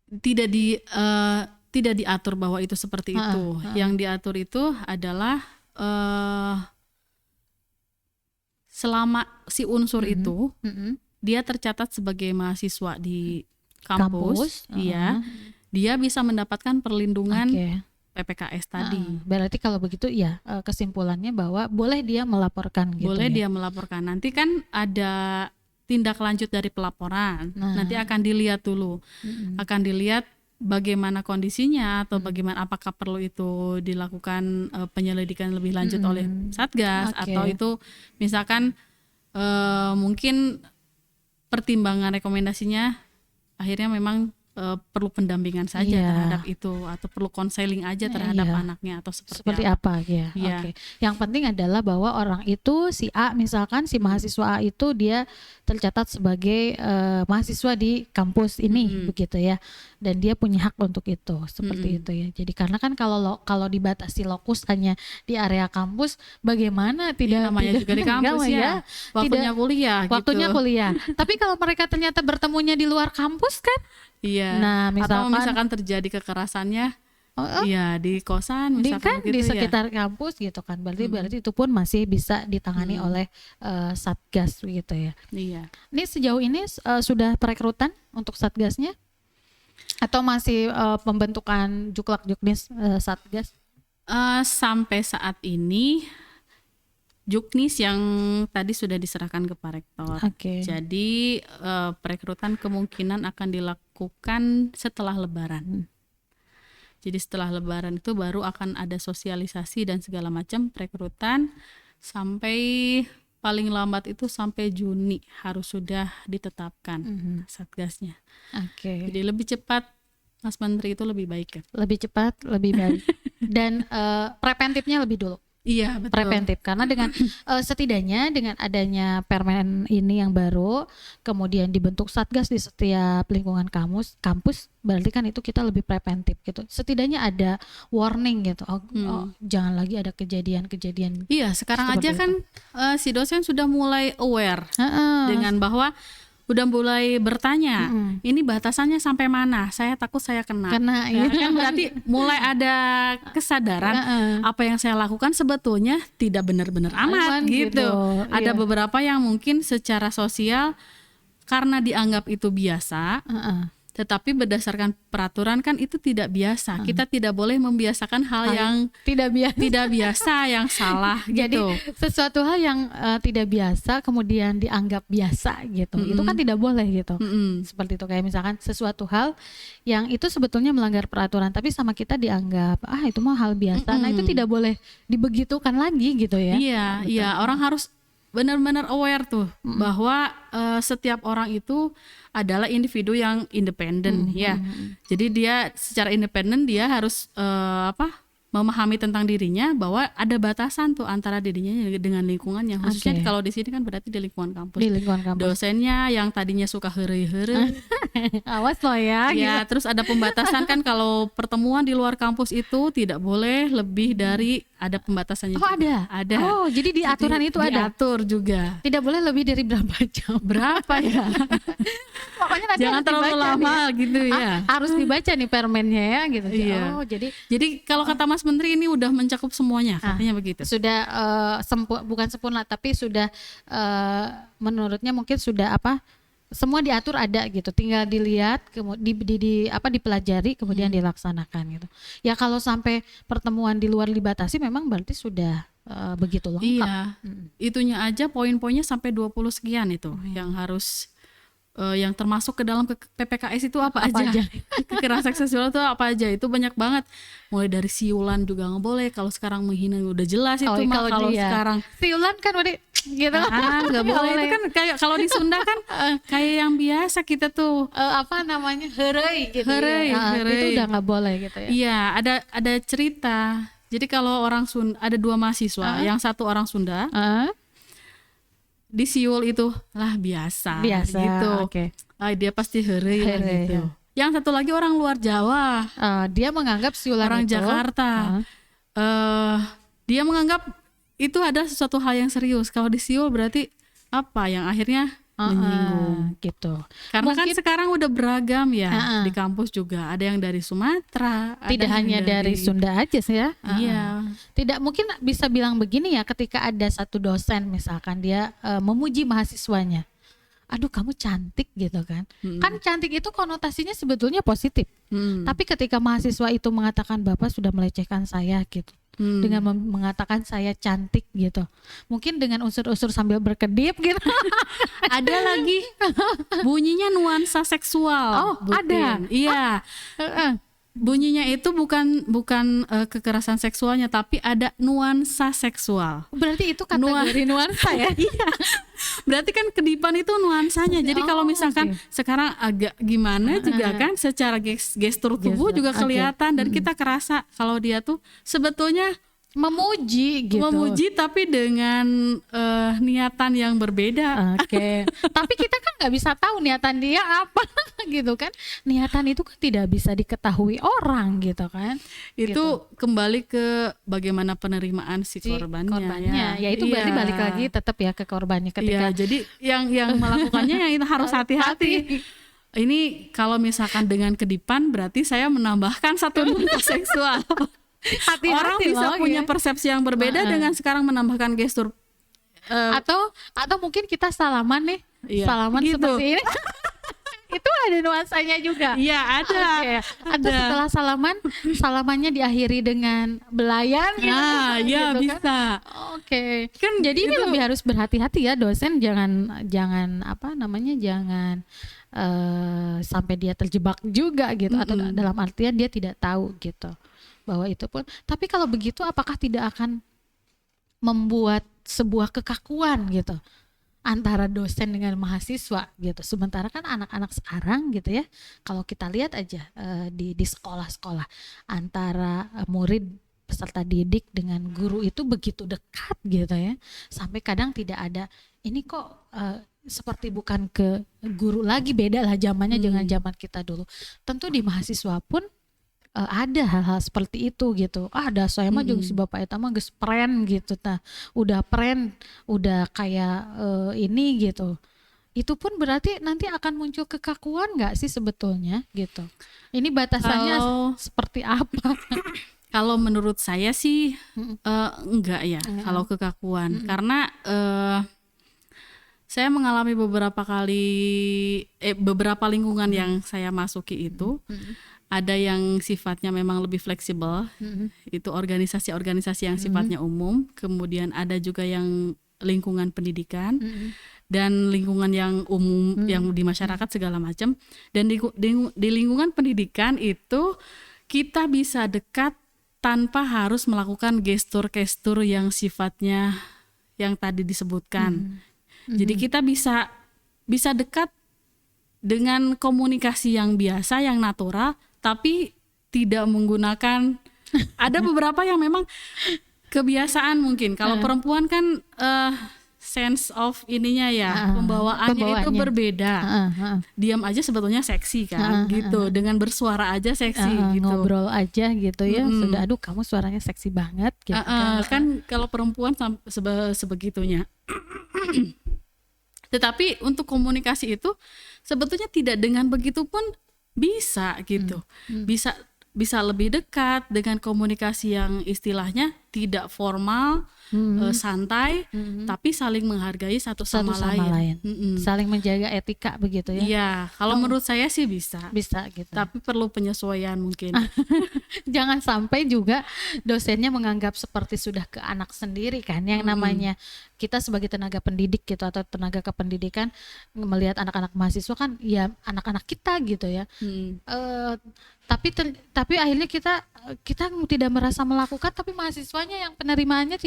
[SPEAKER 2] Tidak diatur bahwa itu seperti itu. Yang diatur itu adalah selama si unsur itu dia tercatat sebagai mahasiswa di kampus, dia bisa mendapatkan perlindungan PPKS tadi.
[SPEAKER 1] Berarti kalau begitu ya kesimpulannya bahwa boleh dia melaporkan gitu.
[SPEAKER 2] Boleh dia melaporkan. Nanti kan ada tindak lanjut dari pelaporan. Nanti akan dilihat dulu. Akan dilihat bagaimana kondisinya, atau bagaimana, apakah perlu itu dilakukan penyelidikan lebih lanjut oleh Satgas, atau itu misalkan mungkin pertimbangan rekomendasinya akhirnya memang perlu pendampingan saja terhadap itu, atau perlu konseling aja terhadap anaknya, atau seperti
[SPEAKER 1] apa ya. Oke. Yang penting adalah bahwa orang itu si A, misalkan si mahasiswa A itu dia tercatat sebagai mahasiswa di kampus ini begitu ya, dan dia punya hak untuk itu seperti itu ya. Jadi karena kan kalau dibatasi lokus hanya di area kampus, bagaimana tidak
[SPEAKER 2] namanya juga di kampus ya, waktunya kuliah.
[SPEAKER 1] Tapi kalau mereka ternyata bertemunya di luar kampus kan?
[SPEAKER 2] Iya.
[SPEAKER 1] Nah,
[SPEAKER 2] misalkan terjadi kekerasannya, di kosan, misalkan
[SPEAKER 1] di sekitar kampus gitu kan. Berarti itu pun masih bisa ditangani oleh Satgas gitu ya.
[SPEAKER 2] Iya.
[SPEAKER 1] Ini sejauh ini sudah perekrutan untuk Satgasnya? Atau masih pembentukan Juklak-Juknis Satgas?
[SPEAKER 2] Sampai saat ini Juknis yang tadi sudah diserahkan ke Pak Rektor. Jadi perekrutan kemungkinan akan dilakukan setelah Lebaran. Jadi setelah Lebaran itu baru akan ada sosialisasi dan segala macam perekrutan, sampai paling lambat itu sampai Juni harus sudah ditetapkan Satgasnya. Jadi lebih cepat Mas Menteri itu lebih baik ya.
[SPEAKER 1] Lebih cepat, lebih baik. Dan preventifnya lebih dulu.
[SPEAKER 2] Iya, betul.
[SPEAKER 1] Preventif, karena dengan setidaknya dengan adanya permen ini yang baru, kemudian dibentuk Satgas di setiap lingkungan kampus, berarti kan itu kita lebih preventif gitu. Setidaknya ada warning gitu. Jangan lagi ada kejadian-kejadian.
[SPEAKER 2] Iya, sekarang aja kan si dosen sudah mulai aware dengan bahwa udah mulai bertanya, ini batasannya sampai mana? Saya takut saya kena.
[SPEAKER 1] Iya.
[SPEAKER 2] Kan berarti mulai ada kesadaran apa yang saya lakukan sebetulnya tidak benar-benar amat gitu. Ada beberapa yang mungkin secara sosial karena dianggap itu biasa, tetapi berdasarkan peraturan kan itu tidak biasa. Kita tidak boleh membiasakan hal yang tidak biasa yang salah gitu.
[SPEAKER 1] Jadi sesuatu hal yang tidak biasa kemudian dianggap biasa gitu. Itu kan tidak boleh gitu. Seperti itu, kayak misalkan sesuatu hal yang itu sebetulnya melanggar peraturan tapi sama kita dianggap itu mah hal biasa. Nah, itu tidak boleh dibegitukan lagi gitu ya.
[SPEAKER 2] Iya, orang harus benar-benar aware tuh bahwa setiap orang itu adalah individu yang independen ya. Jadi dia secara independen dia harus memahami tentang dirinya bahwa ada batasan tuh antara dirinya dengan lingkungan yang khususnya kalau di sini kan berarti di lingkungan kampus.
[SPEAKER 1] Di lingkungan kampus.
[SPEAKER 2] Dosennya yang tadinya suka heureuy-heureuy.
[SPEAKER 1] Awas loh ya.
[SPEAKER 2] Ya,
[SPEAKER 1] gitu.
[SPEAKER 2] Terus ada pembatasan kan kalau pertemuan di luar kampus itu tidak boleh lebih dari ada pembatasannya juga.
[SPEAKER 1] Ada. Oh, jadi di aturan itu ada.
[SPEAKER 2] Diatur juga.
[SPEAKER 1] Tidak boleh lebih dari berapa jam?
[SPEAKER 2] Berapa ya?
[SPEAKER 1] Pokoknya nanti
[SPEAKER 2] jangan terlalu lama gitu ya.
[SPEAKER 1] Harus dibaca nih permennya ya gitu.
[SPEAKER 2] Iya.
[SPEAKER 1] Oh,
[SPEAKER 2] jadi kalau kata Mas Menteri ini udah mencakup semuanya, katanya begitu.
[SPEAKER 1] Sudah bukan sempurna tapi sudah menurutnya mungkin sudah semua diatur ada gitu, tinggal dilihat dipelajari kemudian dilaksanakan gitu. Ya kalau sampai pertemuan di luar dibatasi memang berarti sudah begitu lengkap.
[SPEAKER 2] Iya. Itunya aja poin-poinnya sampai 20 sekian itu yang harus yang termasuk ke dalam PPKS itu apa aja. Kekerasan seksual itu apa aja, itu banyak banget. Mulai dari siulan juga nggak boleh, kalau sekarang menghina udah jelas itu mah. Kalau sekarang
[SPEAKER 1] siulan kan udah gitu
[SPEAKER 2] nggak boleh. Itu kan kayak kalau di Sunda kan kayak yang biasa kita tuh
[SPEAKER 1] heureuy gitu.
[SPEAKER 2] Heureuy.
[SPEAKER 1] Itu udah nggak boleh gitu ya.
[SPEAKER 2] Iya, ada cerita. Jadi kalau orang Sunda ada 2 mahasiswa, yang satu orang Sunda, disiul itu biasa gitu. Dia pasti heureuy gitu. Yang satu lagi orang luar Jawa,
[SPEAKER 1] dia menganggap siulan
[SPEAKER 2] orang
[SPEAKER 1] itu,
[SPEAKER 2] Jakarta, dia menganggap itu ada sesuatu hal yang serius. Kalau disiul berarti apa yang akhirnya menyinggung
[SPEAKER 1] gitu.
[SPEAKER 2] Karena kan sekarang udah beragam ya di kampus juga. Ada yang dari Sumatera,
[SPEAKER 1] tidak hanya dari Sunda aja sih ya.
[SPEAKER 2] Iya.
[SPEAKER 1] Tidak mungkin bisa bilang begini ya, ketika ada satu dosen misalkan dia memuji mahasiswanya. Aduh kamu cantik gitu kan. Kan cantik itu konotasinya sebetulnya positif. Tapi ketika mahasiswa itu mengatakan Bapak sudah melecehkan saya gitu. Dengan mengatakan saya cantik gitu, mungkin dengan unsur-unsur sambil berkedip gitu.
[SPEAKER 2] Ada lagi bunyinya nuansa seksual.
[SPEAKER 1] Ada.
[SPEAKER 2] Iya. bunyinya itu bukan kekerasan seksualnya, tapi ada nuansa seksual.
[SPEAKER 1] Berarti itu kategori nuansa ya?
[SPEAKER 2] Iya. Berarti kan kedipan itu nuansanya. Jadi kalau misalkan sekarang agak gimana juga kan, secara gestur tubuh juga kelihatan dan kita kerasa kalau dia tuh sebetulnya
[SPEAKER 1] memuji gitu.
[SPEAKER 2] Memuji tapi dengan niatan yang berbeda.
[SPEAKER 1] Oke. Tapi kita kan nggak bisa tahu niatan dia apa gitu kan. Niatan itu kan tidak bisa diketahui orang gitu kan.
[SPEAKER 2] Itu gitu. Kembali ke bagaimana penerimaan si korbannya.
[SPEAKER 1] Ya itu berarti balik lagi tetap ya ke korbannya ketika.
[SPEAKER 2] Iya, jadi yang melakukannya yang itu harus hati-hati. Ini kalau misalkan dengan kedipan berarti saya menambahkan satu nuansa seksual.
[SPEAKER 1] Hati-hati
[SPEAKER 2] orang bisa punya persepsi yang berbeda dengan sekarang menambahkan gestur
[SPEAKER 1] atau mungkin kita salaman nih, salaman gitu. Seperti ini. Itu ada nuansanya juga.
[SPEAKER 2] Iya, ada.
[SPEAKER 1] Okay. Atau setelah salamannya diakhiri dengan belayan gitu.
[SPEAKER 2] Iya,
[SPEAKER 1] gitu
[SPEAKER 2] bisa.
[SPEAKER 1] Kan? Oke. Kan jadi ini lebih harus berhati-hati ya, dosen jangan jangan sampai dia terjebak juga gitu, atau dalam artian dia tidak tahu gitu. Bahwa itu pun, tapi kalau begitu apakah tidak akan membuat sebuah kekakuan gitu antara dosen dengan mahasiswa gitu. Sementara kan anak-anak sekarang gitu ya, kalau kita lihat aja di sekolah-sekolah antara murid peserta didik dengan guru itu begitu dekat gitu ya, sampai kadang tidak ada ini kok seperti bukan ke guru lagi, beda lah zamannya dengan zaman kita dulu. Tentu di mahasiswa pun ada hal-hal seperti itu gitu. Ada saya mah juga si bapak eta mah geus pren gitu, udah kayak ini gitu. Itu pun berarti nanti akan muncul kekakuan nggak sih sebetulnya gitu. Ini batasannya seperti apa?
[SPEAKER 2] Kalau menurut saya sih enggak ya kalau kekakuan, karena saya mengalami beberapa lingkungan yang saya masuki itu. Ada yang sifatnya memang lebih fleksibel, itu organisasi-organisasi yang sifatnya umum. Kemudian ada juga yang lingkungan pendidikan dan lingkungan yang umum yang di masyarakat segala macam. Dan di lingkungan pendidikan itu kita bisa dekat tanpa harus melakukan gestur-gestur yang sifatnya yang tadi disebutkan. Jadi kita bisa dekat dengan komunikasi yang biasa, yang natural, tapi tidak menggunakan ada beberapa yang memang kebiasaan mungkin. Kalau perempuan kan sense of ininya ya, pembawaannya itu berbeda. Diam aja sebetulnya seksi kan, gitu. Dengan bersuara aja seksi gitu.
[SPEAKER 1] Ngobrol aja gitu ya. Sudah aduh kamu suaranya seksi banget gitu
[SPEAKER 2] kan kalau perempuan sebegitunya. Tetapi untuk komunikasi itu sebetulnya tidak dengan begitu pun bisa gitu. Bisa lebih dekat dengan komunikasi yang istilahnya tidak formal, santai, tapi saling menghargai satu sama lain.
[SPEAKER 1] Saling menjaga etika begitu ya.
[SPEAKER 2] Iya, kalau menurut saya sih bisa gitu. Tapi perlu penyesuaian mungkin.
[SPEAKER 1] Jangan sampai juga dosennya menganggap seperti sudah ke anak sendiri kan, yang namanya kita sebagai tenaga pendidik gitu atau tenaga kependidikan melihat anak-anak mahasiswa kan ya anak-anak kita gitu ya. Tapi akhirnya kita tidak merasa melakukan, tapi mahasiswanya yang penerimaannya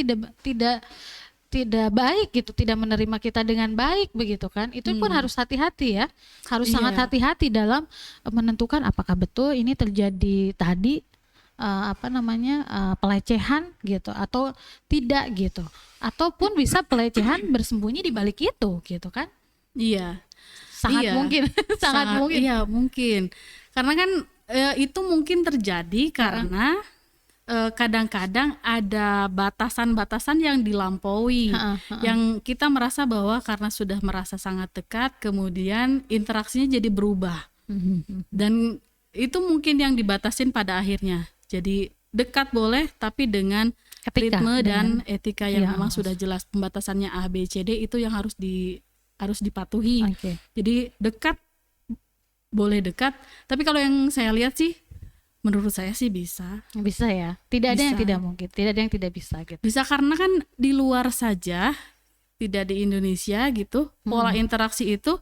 [SPEAKER 1] tidak baik gitu, tidak menerima kita dengan baik begitu kan. Itu pun harus hati-hati ya, harus sangat hati-hati dalam menentukan apakah betul ini terjadi tadi pelecehan gitu atau tidak gitu, ataupun bisa pelecehan bersembunyi di balik itu gitu kan.
[SPEAKER 2] Iya,
[SPEAKER 1] sangat mungkin sangat mungkin.
[SPEAKER 2] Iya mungkin, karena kan itu mungkin terjadi karena kadang-kadang ada batasan-batasan yang dilampaui, yang kita merasa bahwa karena sudah merasa sangat dekat, kemudian interaksinya jadi berubah, dan itu mungkin yang dibatasin pada akhirnya. Jadi dekat boleh, tapi dengan ritme dan etika yang memang sudah jelas pembatasannya A, B, C, D itu yang harus dipatuhi. Jadi dekat boleh dekat, tapi kalau yang saya lihat sih, menurut saya sih bisa
[SPEAKER 1] ya. Tidak ada yang tidak mungkin, tidak ada yang tidak bisa gitu.
[SPEAKER 2] Bisa karena kan di luar saja, tidak di Indonesia gitu, pola interaksi itu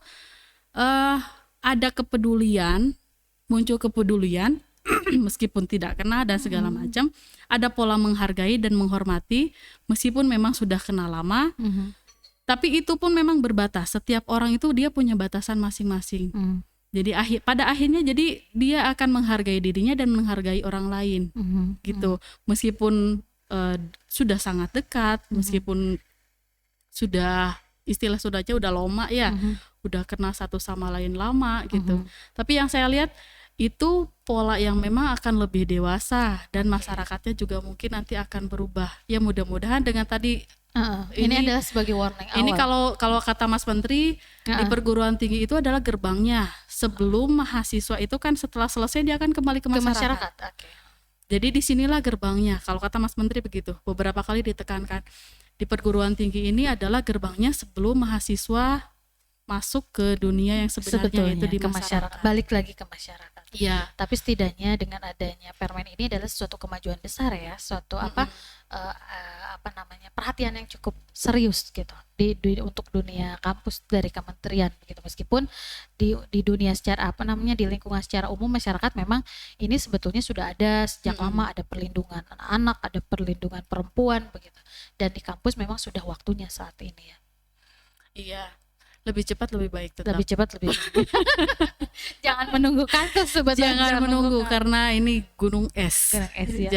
[SPEAKER 2] ada kepedulian, muncul kepedulian, meskipun tidak kena dan segala macam. Ada pola menghargai dan menghormati meskipun memang sudah kenal lama. Tapi itu pun memang berbatas. Setiap orang itu dia punya batasan masing-masing. Jadi pada akhirnya jadi dia akan menghargai dirinya dan menghargai orang lain, gitu. Meskipun sudah sangat dekat, meskipun sudah sudahnya udah lama ya, udah kenal satu sama lain lama gitu. Tapi yang saya lihat itu pola yang memang akan lebih dewasa dan masyarakatnya juga mungkin nanti akan berubah. Ya mudah-mudahan dengan tadi.
[SPEAKER 1] Ini adalah sebagai warning awal.
[SPEAKER 2] Ini kalau kata Mas Menteri di perguruan tinggi itu adalah gerbangnya. Sebelum mahasiswa itu kan setelah selesai dia akan kembali ke masyarakat.
[SPEAKER 1] Okay.
[SPEAKER 2] Jadi disinilah gerbangnya. Kalau kata Mas Menteri begitu. Beberapa kali ditekankan di perguruan tinggi ini adalah gerbangnya sebelum mahasiswa masuk ke dunia yang sebenarnya itu di masyarakat.
[SPEAKER 1] Balik lagi ke masyarakat.
[SPEAKER 2] Iya.
[SPEAKER 1] Tapi setidaknya dengan adanya permen ini adalah suatu kemajuan besar ya, suatu perhatian yang cukup serius gitu untuk dunia kampus dari kementerian begitu. Meskipun di dunia secara di lingkungan secara umum masyarakat memang ini sebetulnya sudah ada sejak lama, ada perlindungan anak-anak, ada perlindungan perempuan begitu. Dan di kampus memang sudah waktunya saat ini ya.
[SPEAKER 2] Iya. Lebih cepat lebih baik tetap.
[SPEAKER 1] Lebih cepat lebih baik. Jangan menunggu kasus sebetulnya.
[SPEAKER 2] Jangan menunggu karena ini gunung es.
[SPEAKER 1] Ya.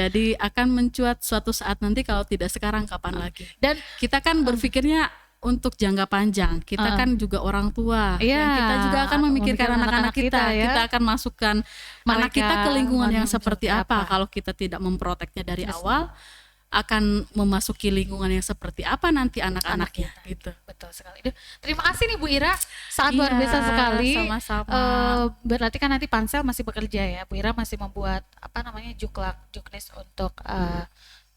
[SPEAKER 2] Jadi akan mencuat suatu saat nanti, kalau tidak sekarang kapan lagi. Dan kita kan berpikirnya untuk jangka panjang. Kita kan juga orang tua. Dan kita juga akan memikirkan anak-anak kita. Ya. Kita akan masukkan anak kita ke lingkungan yang seperti apa. Kalau kita tidak memproteknya dari awal, akan memasuki lingkungan yang seperti apa nanti anak-anaknya gitu.
[SPEAKER 1] Betul sekali. Terima kasih nih Bu Ira, sangat luar biasa sekali.
[SPEAKER 2] Sama-sama.
[SPEAKER 1] Berarti kan nanti Pansel masih bekerja ya, Bu Ira masih membuat juknis untuk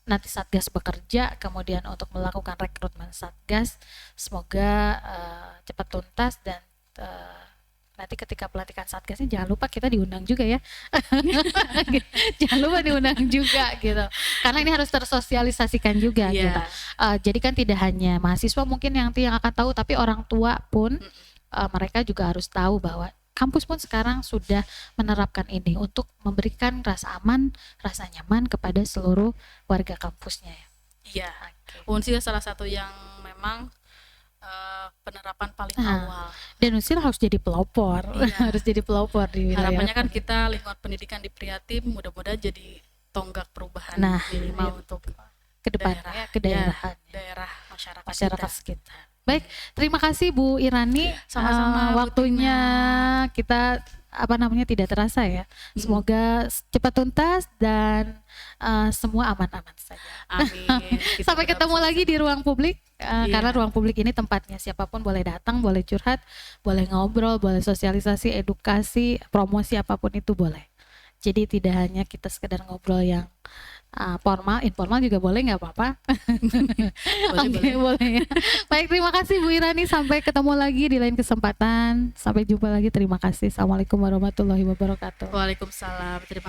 [SPEAKER 1] nanti Satgas bekerja, kemudian untuk melakukan rekrutmen Satgas. Semoga cepat tuntas dan nanti ketika pelantikan Satgasnya jangan lupa kita diundang juga ya. Jangan lupa diundang juga gitu. Karena ini harus tersosialisasikan juga gitu. Jadi kan tidak hanya mahasiswa mungkin yang akan tahu, tapi orang tua pun mereka juga harus tahu bahwa kampus pun sekarang sudah menerapkan ini untuk memberikan rasa aman, rasa nyaman kepada seluruh warga kampusnya ya.
[SPEAKER 2] Iya. Unsil salah satu yang memang penerapan paling awal.
[SPEAKER 1] Dan Unsil harus jadi pelopor, harus jadi pelopor di wilayah.
[SPEAKER 2] Harapannya kan kita lingkungan pendidikan di Prihatim mudah-mudahan jadi tonggak perubahan minimal untuk
[SPEAKER 1] ke depan ke
[SPEAKER 2] daerah masyarakat
[SPEAKER 1] sekitar. Baik, terima kasih Bu Irani.
[SPEAKER 2] Sama-sama.
[SPEAKER 1] Waktunya kita tidak terasa ya. Semoga cepat tuntas dan semua aman-aman saja.
[SPEAKER 2] Amin.
[SPEAKER 1] Sampai ketemu lagi di ruang publik. Karena ruang publik ini tempatnya siapapun boleh datang, boleh curhat, boleh ngobrol, boleh sosialisasi, edukasi, promosi apapun itu boleh. Jadi tidak hanya kita sekedar ngobrol yang formal, informal juga boleh, nggak apa-apa. boleh. Baik, terima kasih Bu Irani. Sampai ketemu lagi di lain kesempatan. Sampai jumpa lagi. Terima kasih. Assalamualaikum warahmatullahi wabarakatuh.
[SPEAKER 2] Waalaikumsalam. Terima